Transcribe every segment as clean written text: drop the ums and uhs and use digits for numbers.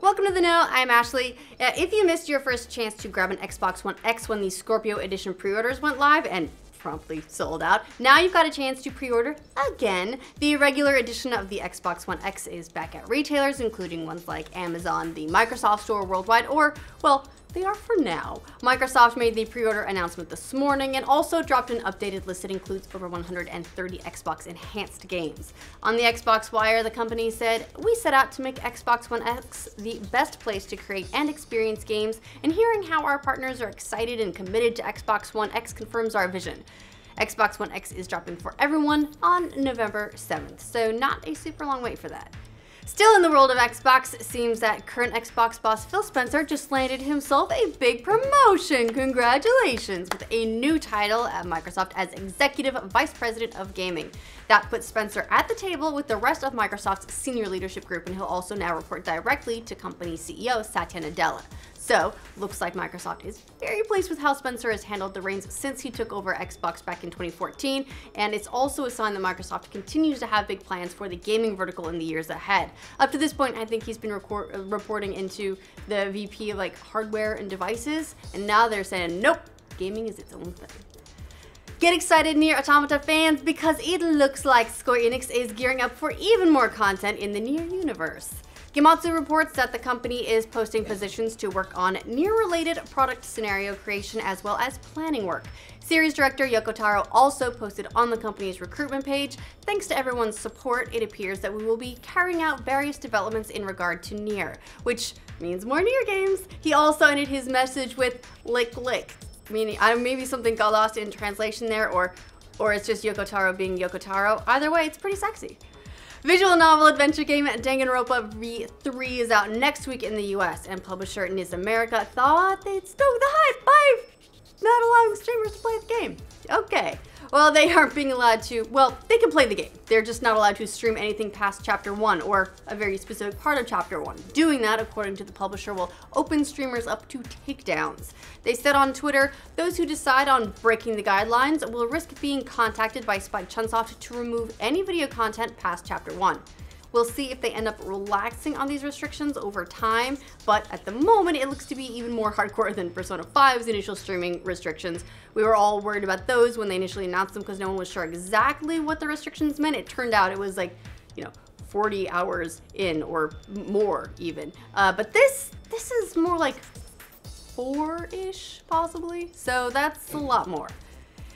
Welcome to the know, I'm Ashley. If you missed your first chance to grab an Xbox One X when the Scorpio Edition pre-orders went live and promptly sold out, now you've got a chance to pre-order again. The regular edition of the Xbox One X is back at retailers, including ones like Amazon, the Microsoft Store worldwide, or, well, they are for now. Microsoft made the pre-order announcement this morning and also dropped an updated list that includes over 130 Xbox enhanced games. On the Xbox Wire, the company said, "We set out to make Xbox One X the best place to create and experience games, and hearing how our partners are excited and committed to Xbox One X confirms our vision." Xbox One X is dropping for everyone on November 7th, so not a super long wait for that. Still in the world of Xbox, it seems that current Xbox boss Phil Spencer just landed himself a big promotion. Congratulations! With a new title at Microsoft as Executive Vice President of Gaming. That puts Spencer at the table with the rest of Microsoft's senior leadership group, and he'll also now report directly to company CEO Satya Nadella. So, looks like Microsoft is very pleased with how Spencer has handled the reins since he took over Xbox back in 2014, and it's also a sign that Microsoft continues to have big plans for the gaming vertical in the years ahead. Up to this point, I think he's been reporting into the VP of like hardware and devices, and now they're saying, nope, gaming is its own thing. Get excited, Nier Automata fans, because it looks like Square Enix is gearing up for even more content in the Nier universe. Gematsu reports that the company is posting positions to work on Nier-related product scenario creation as well as planning work. Series director Yoko Taro also posted on the company's recruitment page, "Thanks to everyone's support, it appears that we will be carrying out various developments in regard to Nier," which means more Nier games. He also ended his message with "lick lick," meaning maybe something got lost in translation there, or it's just Yoko Taro being Yoko Taro. Either way, it's pretty sexy. Visual novel adventure game Danganronpa V3 is out next week in the US, and publisher Niz America thought they'd stoke the hype by not allowing streamers to play the game. Okay, well, they aren't being allowed to, well, they can play the game. They're just not allowed to stream anything past Chapter 1 or a very specific part of Chapter 1. Doing that, according to the publisher, will open streamers up to takedowns. They said on Twitter, "Those who decide on breaking the guidelines will risk being contacted by Spike Chunsoft to remove any video content past Chapter 1. We'll see if they end up relaxing on these restrictions over time, but at the moment it looks to be even more hardcore than Persona 5's initial streaming restrictions. We were all worried about those when they initially announced them because no one was sure exactly what the restrictions meant. It turned out it was like, 40 hours in or more even. But this is more like 4-ish possibly, so that's a lot more.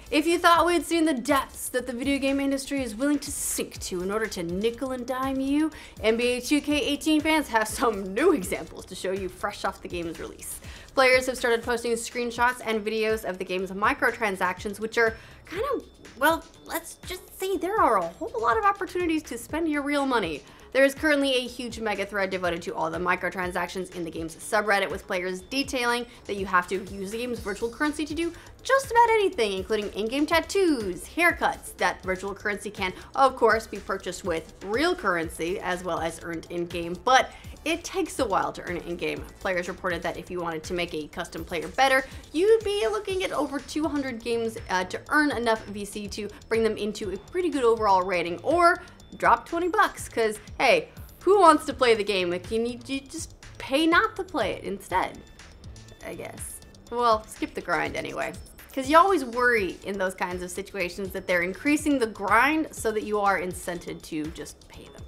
If you thought we'd seen the depths that the video game industry is willing to sink to in order to nickel and dime you, NBA 2K18 fans have some new examples to show you fresh off the game's release. Players have started posting screenshots and videos of the game's microtransactions, which are kind of, well, let's just say there are a whole lot of opportunities to spend your real money. There is currently a huge mega thread devoted to all the microtransactions in the game's subreddit, with players detailing that you have to use the game's virtual currency to do just about anything, including in-game tattoos, haircuts. That virtual currency can, of course, be purchased with real currency as well as earned in-game, but it takes a while to earn it in-game. Players reported that if you wanted to make a custom player better, you'd be looking at over 200 games to earn enough VC to bring them into a pretty good overall rating, or drop 20 bucks, because hey, who wants to play the game if you need to just pay not to play it instead, I guess. Well, skip the grind anyway, because you always worry in those kinds of situations that they're increasing the grind so that you are incented to just pay them.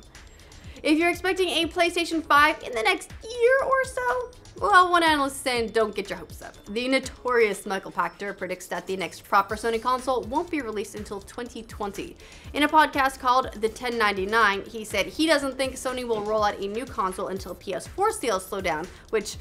If you're expecting a PlayStation 5 in the next year or so, well, one analyst is saying don't get your hopes up. The notorious Michael Pachter predicts that the next proper Sony console won't be released until 2020. In a podcast called The 1099, he said he doesn't think Sony will roll out a new console until PS4 sales slow down, which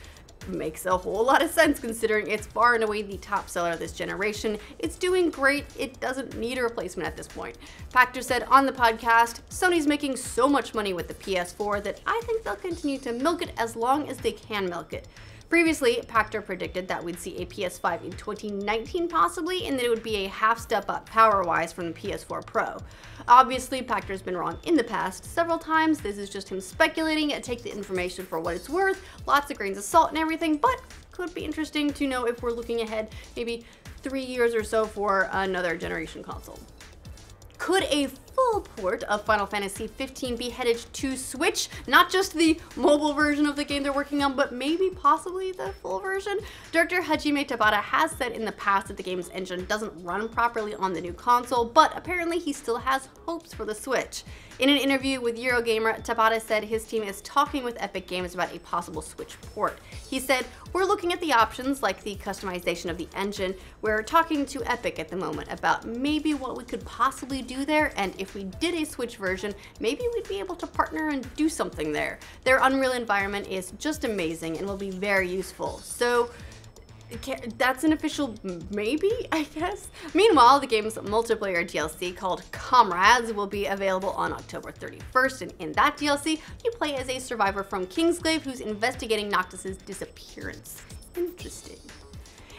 makes a whole lot of sense considering it's far and away the top seller this generation. It's doing great, it doesn't need a replacement at this point. Pachter said on the podcast, "Sony's making so much money with the PS4 that I think they'll continue to milk it as long as they can milk it." Previously, Pachter predicted that we'd see a PS5 in 2019 possibly, and that it would be a half step up power-wise from the PS4 Pro. Obviously, Pachter's been wrong in the past several times. This is just him speculating. Take the information for what it's worth, lots of grains of salt and everything, but could be interesting to know if we're looking ahead maybe 3 years or so for another generation console. Could a full port of Final Fantasy 15 be headed to Switch? Not just the mobile version of the game they're working on, but maybe possibly the full version? Director Hajime Tabata has said in the past that the game's engine doesn't run properly on the new console, but apparently he still has hopes for the Switch. In an interview with Eurogamer, Tabata said his team is talking with Epic Games about a possible Switch port. He said, "We're looking at the options like the customization of the engine. We're talking to Epic at the moment about maybe what we could possibly do there, and if we did a Switch version, maybe we'd be able to partner and do something there. Their Unreal environment is just amazing and will be very useful." So that's an official maybe, I guess. Meanwhile, the game's multiplayer DLC called Comrades will be available on October 31st, and in that DLC, you play as a survivor from Kingsglaive who's investigating Noctis's disappearance. Interesting.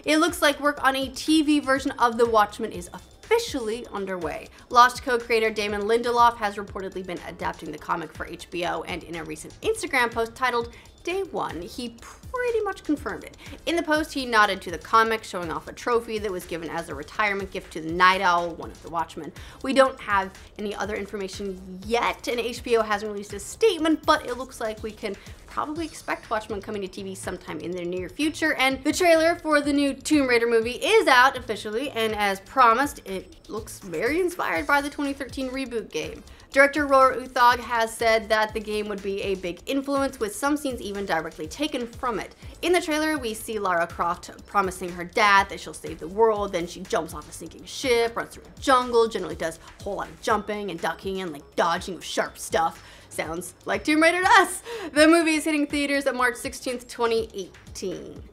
It looks like work on a TV version of The Watchmen is officially underway. Lost co-creator Damon Lindelof has reportedly been adapting the comic for HBO, and in a recent Instagram post titled Day One, he pretty much confirmed it. In the post, he nodded to the comic, showing off a trophy that was given as a retirement gift to the Night Owl, one of the Watchmen. We don't have any other information yet, and HBO hasn't released a statement, but it looks like we can probably expect Watchmen coming to TV sometime in the near future. And the trailer for the new Tomb Raider movie is out officially, and as promised, it looks very inspired by the 2013 reboot game. Director Roar Uthog has said that the game would be a big influence, with some scenes even directly taken from it. In the trailer, we see Lara Croft promising her dad that she'll save the world, then she jumps off a sinking ship, runs through a jungle, generally does a whole lot of jumping and ducking and like dodging with sharp stuff. Sounds like Tomb Raider to us! The movie is hitting theaters on March 16th, 2018.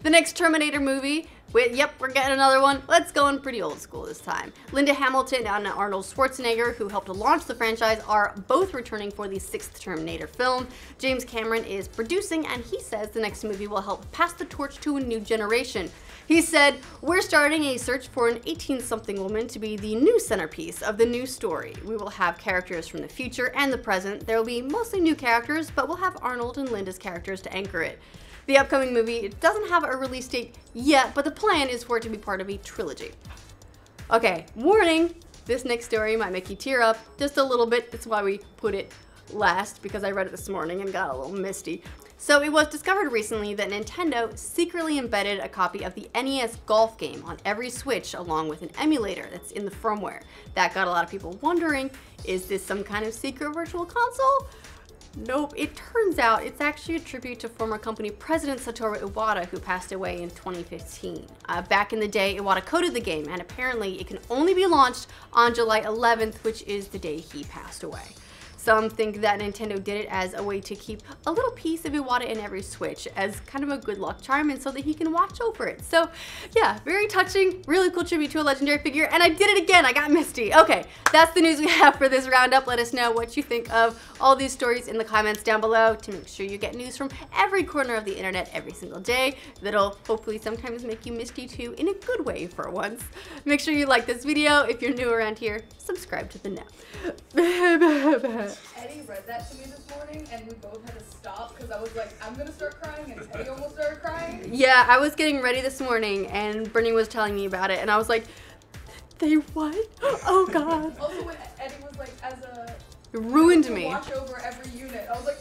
The next Terminator movie, yep, we're getting another one. Let's go in pretty old school this time. Linda Hamilton and Arnold Schwarzenegger, who helped to launch the franchise, are both returning for the 6th Terminator film. James Cameron is producing, and he says the next movie will help pass the torch to a new generation. He said, "We're starting a search for an 18-something woman to be the new centerpiece of the new story. We will have characters from the future and the present. There will be mostly new characters, but we'll have Arnold and Linda's characters to anchor it." The upcoming movie doesn't have a release date yet, but the plan is for it to be part of a trilogy. Okay, warning, this next story might make you tear up just a little bit. That's why we put it last, because I read it this morning and got a little misty. So it was discovered recently that Nintendo secretly embedded a copy of the NES golf game on every Switch along with an emulator that's in the firmware. That got a lot of people wondering, is this some kind of secret virtual console? Nope, it turns out it's actually a tribute to former company president Satoru Iwata, who passed away in 2015. Back in the day, Iwata coded the game, and apparently it can only be launched on July 11th, which is the day he passed away. Some think that Nintendo did it as a way to keep a little piece of Iwata in every Switch as kind of a good luck charm, and so that he can watch over it. So yeah, very touching, really cool tribute to a legendary figure, and I did it again, I got misty. Okay, that's the news we have for this roundup. Let us know what you think of all these stories in the comments down below to make sure you get news from every corner of the internet every single day. That'll hopefully sometimes make you misty too, in a good way for once. Make sure you like this video. If you're new around here, subscribe to the net. Eddy read that to me this morning, and we both had to stop because I was like, I'm gonna start crying, and Eddy almost started crying. Yeah, I was getting ready this morning, and Brittany was telling me about it, and I was like, they what? Oh God. Also, when Eddy was like, as a... It ruined me. Watch over every unit, I was like...